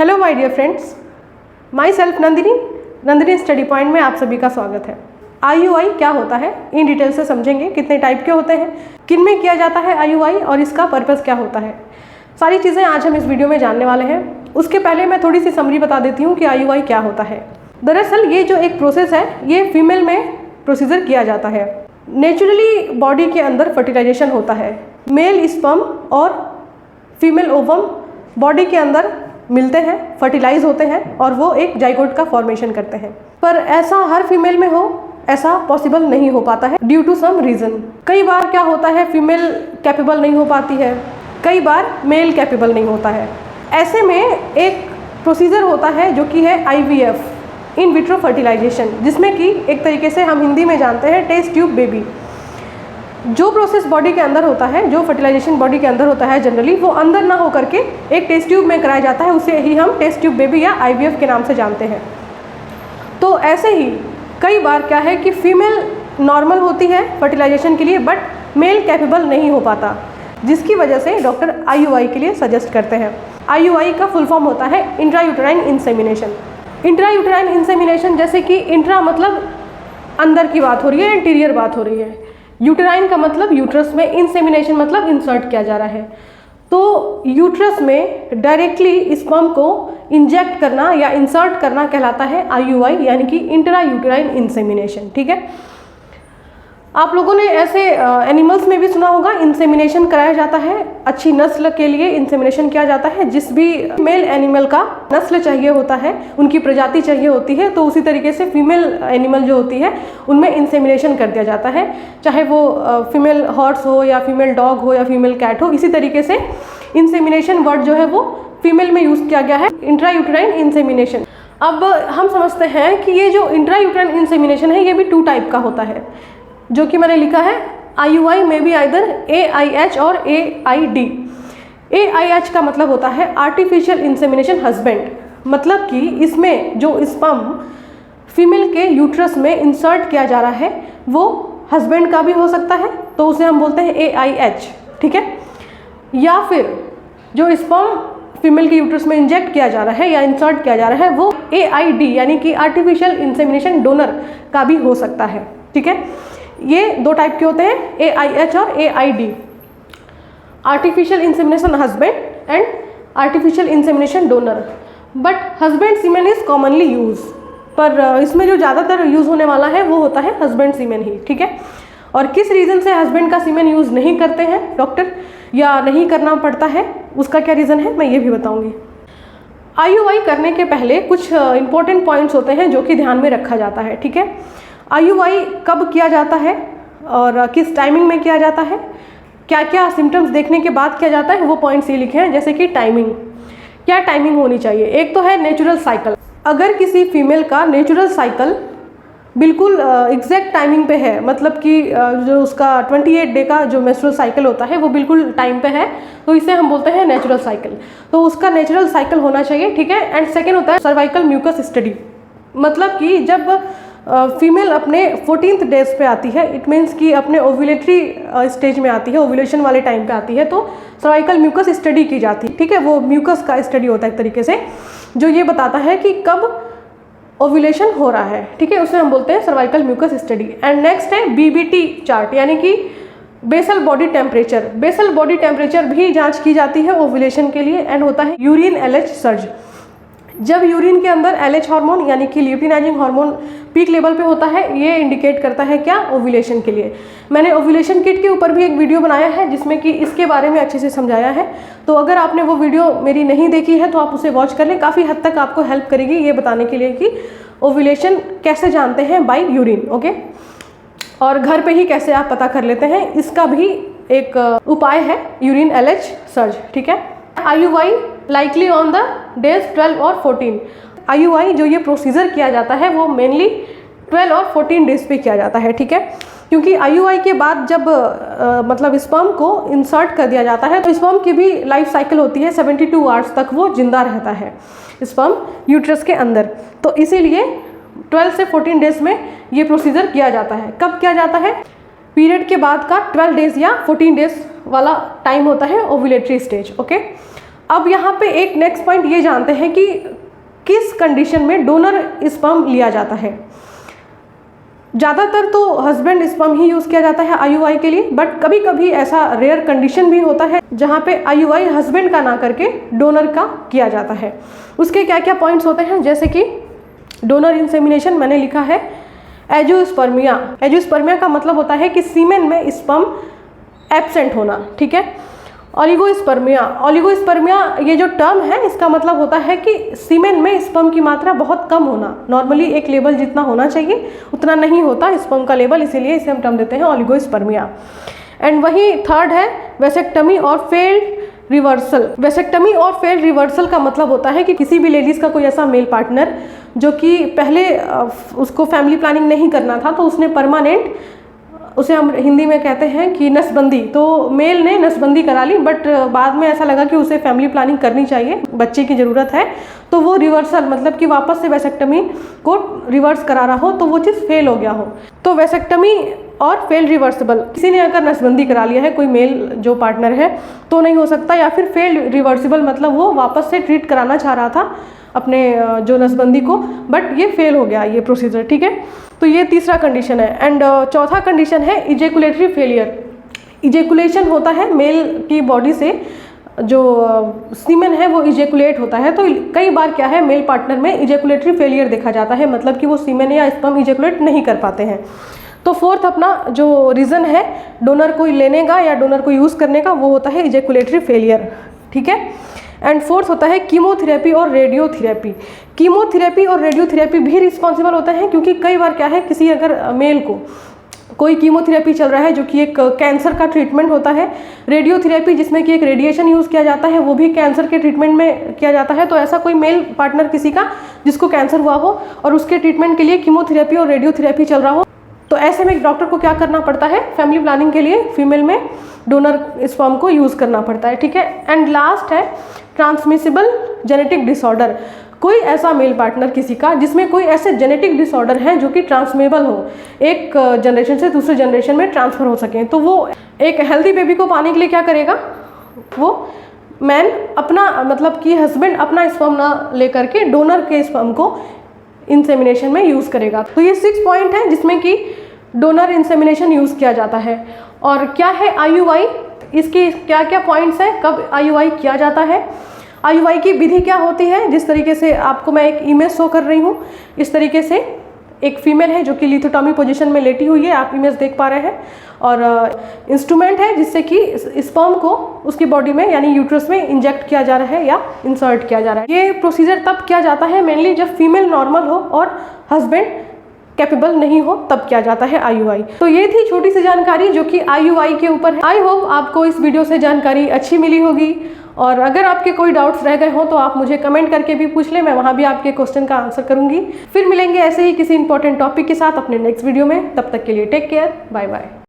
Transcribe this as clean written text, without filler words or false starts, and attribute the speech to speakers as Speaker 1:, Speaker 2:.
Speaker 1: Hello my dear friends, myself Nandini study point में आप सभी का स्वागत है। IUI क्या होता है इन डिटेल से समझेंगे। कितने टाइप के होते हैं, किन में किया जाता है IUI और इसका पर्पस क्या होता है, सारी चीज़ें आज हम इस वीडियो में जानने वाले हैं। उसके पहले मैं थोड़ी सी समरी बता देती हूँ कि IUI क्या होता है। दरअसल ये जो एक प्रोसेस है ये फीमेल में प्रोसीजर किया जाता है। नेचुरली बॉडी के अंदर फर्टिलाइजेशन होता है। मेल स्पर्म और फीमेल ओवम बॉडी के अंदर मिलते हैं, फर्टिलाइज होते हैं और वो एक जाइगोट का फॉर्मेशन करते हैं। पर ऐसा हर फीमेल में हो ऐसा पॉसिबल नहीं हो पाता है ड्यू टू सम रीज़न। कई बार क्या होता है फीमेल कैपेबल नहीं हो पाती है, कई बार मेल कैपेबल नहीं होता है। ऐसे में एक प्रोसीजर होता है जो कि है IVF, इन विट्रो फर्टिलाइजेशन, जिसमें कि एक तरीके से हम हिंदी में जानते हैं टेस्ट ट्यूब बेबी। जो प्रोसेस बॉडी के अंदर होता है, जो फर्टिलाइजेशन बॉडी के अंदर होता है जनरली, वो अंदर ना होकर के एक टेस्ट ट्यूब में कराया जाता है। उसे ही हम टेस्ट ट्यूब बेबी या IVF के नाम से जानते हैं। तो ऐसे ही कई बार क्या है कि फीमेल नॉर्मल होती है फर्टिलाइजेशन के लिए बट मेल कैपेबल नहीं हो पाता, जिसकी वजह से डॉक्टर IUI के लिए सजेस्ट करते हैं। IUI का फुल फॉर्म होता है इंट्रायूटेराइन इंसेमिनेशन। इंट्रायूटेराइन इंसेमिनेशन, जैसे कि इंट्रा मतलब अंदर की बात हो रही है, इंटीरियर बात हो रही है। यूटेराइन का मतलब यूट्रस में, इंसेमिनेशन मतलब इंसर्ट किया जा रहा है। तो यूट्रस में डायरेक्टली स्पर्म को इंजेक्ट करना या इंसर्ट करना कहलाता है IUI, यानी कि इंट्रा यूटेराइन इंसेमिनेशन। ठीक है, आप लोगों ने ऐसे एनिमल्स में भी सुना होगा इंसेमिनेशन कराया जाता है। अच्छी नस्ल के लिए इंसेमिनेशन किया जाता है। जिस भी मेल एनिमल का नस्ल चाहिए होता है, उनकी प्रजाति चाहिए होती है, तो उसी तरीके से फीमेल एनिमल जो होती है उनमें इंसेमिनेशन कर दिया जाता है। चाहे वो फीमेल हॉर्स हो या फीमेल डॉग हो या फीमेल कैट हो, इसी तरीके से इंसेमिनेशन वर्ड जो है वो फीमेल में यूज़ किया गया है, इंट्रायूटेराइन इंसेमिनेशन। अब हम समझते हैं कि ये जो इंट्रायूटेराइन इंसेमिनेशन है ये भी 2 टाइप का होता है, जो कि मैंने लिखा है IUI में भी आइदर AIH और AID। AIH का मतलब होता है आर्टिफिशियल इंसेमिनेशन हस्बैंड, मतलब कि इसमें जो स्पर्म फीमेल के यूट्रस में इंसर्ट किया जा रहा है वो हस्बैंड का भी हो सकता है, तो उसे हम बोलते हैं AIH। ठीक है, या फिर जो स्पर्म फीमेल के यूट्रस में इंजेक्ट किया जा रहा है या इंसर्ट किया जा रहा है वो AID यानी कि आर्टिफिशियल इंसेमिनेशन डोनर का भी हो सकता है। ठीक है, ये 2 टाइप के होते हैं, AIH और AID, artificial insemination husband and artificial insemination donor. But husband semen is commonly use, पर इसमें जो ज़्यादातर यूज़ होने वाला है वो होता है हस्बैंड सीमेन ही। ठीक है, और किस रीज़न से हस्बैंड का सीमेन यूज़ नहीं करते हैं डॉक्टर, या नहीं करना पड़ता है, उसका क्या रीज़न है मैं ये भी बताऊँगी। IUI करने के पहले कुछ इंपॉर्टेंट पॉइंट्स होते हैं जो कि ध्यान में रखा जाता है। ठीक है, IUI कब किया जाता है और किस टाइमिंग में किया जाता है, क्या क्या सिम्टम्स देखने के बाद किया जाता है, वो पॉइंट्स ये लिखे हैं। जैसे कि टाइमिंग, क्या टाइमिंग होनी चाहिए। एक तो है नेचुरल साइकिल। अगर किसी फीमेल का नेचुरल साइकिल बिल्कुल एग्जैक्ट टाइमिंग पे है, मतलब कि जो उसका 28 डे का जो मेंस्ट्रुअल साइकिल होता है वो बिल्कुल टाइम पे है, तो इसे हम बोलते हैं नेचुरल साइकिल। तो उसका नेचुरल साइकिल होना चाहिए। ठीक है, एंड सेकेंड होता है सर्वाइकल म्यूकस स्टडी, मतलब कि जब फीमेल अपने 14th डेज पे आती है, इट मीन्स कि अपने ओव्यूलेटरी स्टेज में आती है, ओव्यूलेशन वाले टाइम पे आती है, तो सर्वाइकल म्यूकस स्टडी की जाती है। ठीक है, वो म्यूकस का स्टडी होता है एक तरीके से, जो ये बताता है कि कब ओव्यूलेशन हो रहा है। ठीक है, उसे हम बोलते हैं cervical mucus study. And next है BBT चार्ट, यानी कि basal body temperature. Basal body temperature भी जांच की जाती है ओव्यूलेशन के लिए। एंड होता है यूरिन LH सर्ज, जब यूरिन के अंदर LH हार्मोन यानी कि ल्यूटिनाइजिंग हार्मोन पीक लेवल पे होता है, ये इंडिकेट करता है क्या, ओव्यूलेशन के लिए। मैंने ओव्यूलेशन किट के ऊपर भी एक वीडियो बनाया है जिसमें कि इसके बारे में अच्छे से समझाया है, तो अगर आपने वो वीडियो मेरी नहीं देखी है तो आप उसे वॉच कर लें। काफ़ी हद तक आपको हेल्प करेगी ये बताने के लिए कि ओव्यूलेशन कैसे जानते हैं बाय यूरिन। ओके, और घर पे ही कैसे आप पता कर लेते हैं, इसका भी एक उपाय है यूरिन LH सर्ज। ठीक है, IUI likely on the days 12 और 14। IUI जो ये प्रोसीजर किया जाता है वो मेनली 12 और 14 डेज पे किया जाता है। ठीक है, क्योंकि IUI के बाद जब मतलब स्पर्म को इंसर्ट कर दिया जाता है तो स्पर्म की भी लाइफ साइकिल होती है, 72 आवर्स तक वो जिंदा रहता है स्पर्म यूट्रस के अंदर। तो इसीलिए 12 से 14 डेज में ये प्रोसीजर किया जाता है। कब किया जाता है, पीरियड के बाद का 12 डेज या 14 डेज वाला टाइम होता है ओव्यूलेटरी स्टेज। ओके, अब यहाँ पे एक नेक्स्ट पॉइंट ये जानते हैं कि किस कंडीशन में डोनर स्पर्म लिया जाता है। ज़्यादातर तो हस्बैंड स्पर्म ही यूज़ किया जाता है IUI के लिए, बट कभी कभी ऐसा रेयर कंडीशन भी होता है जहाँ पे IUI हस्बैंड का ना करके डोनर का किया जाता है। उसके क्या क्या पॉइंट्स होते हैं, जैसे कि डोनर इंसेमिनेशन मैंने लिखा है एजियोस्पर्मिया। एजियोस्पर्मिया का मतलब होता है कि सीमेन में स्पर्म एब्सेंट होना, ठीक है। ओलिगोस्पर्मिया, ओलिगोस्पर्मिया ये जो टर्म है इसका मतलब होता है कि सीमेन में स्पर्म की मात्रा बहुत कम होना। नॉर्मली एक लेवल जितना होना चाहिए उतना नहीं होता स्पर्म का लेवल, इसीलिए इसे हम टर्म देते हैं ओलिगोस्पर्मिया। एंड वही थर्ड है वेसेक्टमी और फेल्ड रिवर्सल। वेसेक्टमी और फेल्ड रिवर्सल का मतलब होता है कि किसी भी लेडीज़ का कोई ऐसा मेल पार्टनर जो कि पहले उसको फैमिली प्लानिंग नहीं करना था, तो उसने परमानेंट, उसे हम हिंदी में कहते हैं कि नसबंदी, तो मेल ने नसबंदी करा ली, बट बाद में ऐसा लगा कि उसे फैमिली प्लानिंग करनी चाहिए, बच्चे की ज़रूरत है, तो वो रिवर्सल मतलब कि वापस से वैसेक्टमी को रिवर्स करा रहा हो, तो वो चीज़ फेल हो गया हो। तो वैसेक्टमी और फेल रिवर्सिबल, किसी ने अगर नसबंदी करा लिया है, कोई मेल जो पार्टनर है, तो नहीं हो सकता, या फिर फेल रिवर्सिबल मतलब वो वापस से ट्रीट कराना चाह रहा था अपने जो नसबंदी को, बट ये फेल हो गया ये प्रोसीजर, ठीक है। तो ये तीसरा कंडीशन है। एंड चौथा कंडीशन है इजेकुलेटरी फेलियर। इजेकुलेशन होता है मेल की बॉडी से जो सीमेन है वो इजेकुलेट होता है, तो कई बार क्या है मेल पार्टनर में इजेकुलेटरी फेलियर देखा जाता है, मतलब कि वो सीमेन या स्पर्म इजेकुलेट नहीं कर पाते हैं। तो फोर्थ अपना जो रीज़न है डोनर को लेने का या डोनर को यूज़ करने का, वो होता है इजेकुलेटरी फेलियर, ठीक है। एंड फोर्थ होता है कीमोथेरेपी और रेडियोथेरेपी। कीमोथेरेपी और रेडियोथेरेपी भी रिस्पॉन्सिबल होता है, क्योंकि कई बार क्या है किसी अगर मेल को कोई कीमोथेरेपी चल रहा है जो कि एक कैंसर का ट्रीटमेंट होता है, रेडियोथेरेपी जिसमें कि एक रेडिएशन यूज़ किया जाता है, वो भी कैंसर के ट्रीटमेंट में किया जाता है। तो ऐसा कोई मेल पार्टनर किसी का जिसको कैंसर हुआ हो और उसके ट्रीटमेंट के लिए कीमोथेरेपी और रेडियोथेरेपी चल रहा हो, तो ऐसे में एक डॉक्टर को क्या करना पड़ता है, फैमिली प्लानिंग के लिए फीमेल में डोनर स्पर्म को यूज़ करना पड़ता है, ठीक है। एंड लास्ट है ट्रांसमिसिबल जेनेटिक डिसऑर्डर। कोई ऐसा मेल पार्टनर किसी का जिसमें कोई ऐसे जेनेटिक डिसऑर्डर हैं जो कि ट्रांसमेबल हो, एक जनरेशन से दूसरे जनरेशन में ट्रांसफ़र हो सकें, तो वो एक हेल्दी बेबी को पाने के लिए क्या करेगा, वो मैन अपना मतलब कि हस्बैंड अपना स्पर्म ना लेकर के डोनर के स्पर्म को इंसेमिनेशन में यूज़ करेगा। तो ये 6 पॉइंट हैं जिसमें कि डोनर इंसेमिनेशन यूज़ किया जाता है। और क्या है IUI, इसके क्या क्या पॉइंट्स हैं, कब IUI किया जाता है, IUI की विधि क्या होती है। जिस तरीके से आपको मैं एक इमेज शो कर रही हूँ, इस तरीके से एक फीमेल है जो कि लिथोटॉमी पोजीशन में लेटी हुई है, आप इमेज देख पा रहे हैं, और इंस्ट्रूमेंट है जिससे कि स्पर्म को उसकी बॉडी में यानी यूट्रस में इंजेक्ट किया जा रहा है या इंसर्ट किया जा रहा है। ये प्रोसीजर तब किया जाता है मेनली जब फीमेल नॉर्मल हो और हस्बैंड कैपेबल नहीं हो, तब किया जाता है IUI। तो ये थी छोटी सी जानकारी जो कि IUI के ऊपर है। आई होप आपको इस वीडियो से जानकारी अच्छी मिली होगी, और अगर आपके कोई डाउट्स रह गए हों तो आप मुझे कमेंट करके भी पूछ लें, मैं वहाँ भी आपके क्वेश्चन का आंसर करूँगी। फिर मिलेंगे ऐसे ही किसी इंपॉर्टेंट टॉपिक के साथ अपने नेक्स्ट वीडियो में, तब तक के लिए टेक केयर, बाय बाय।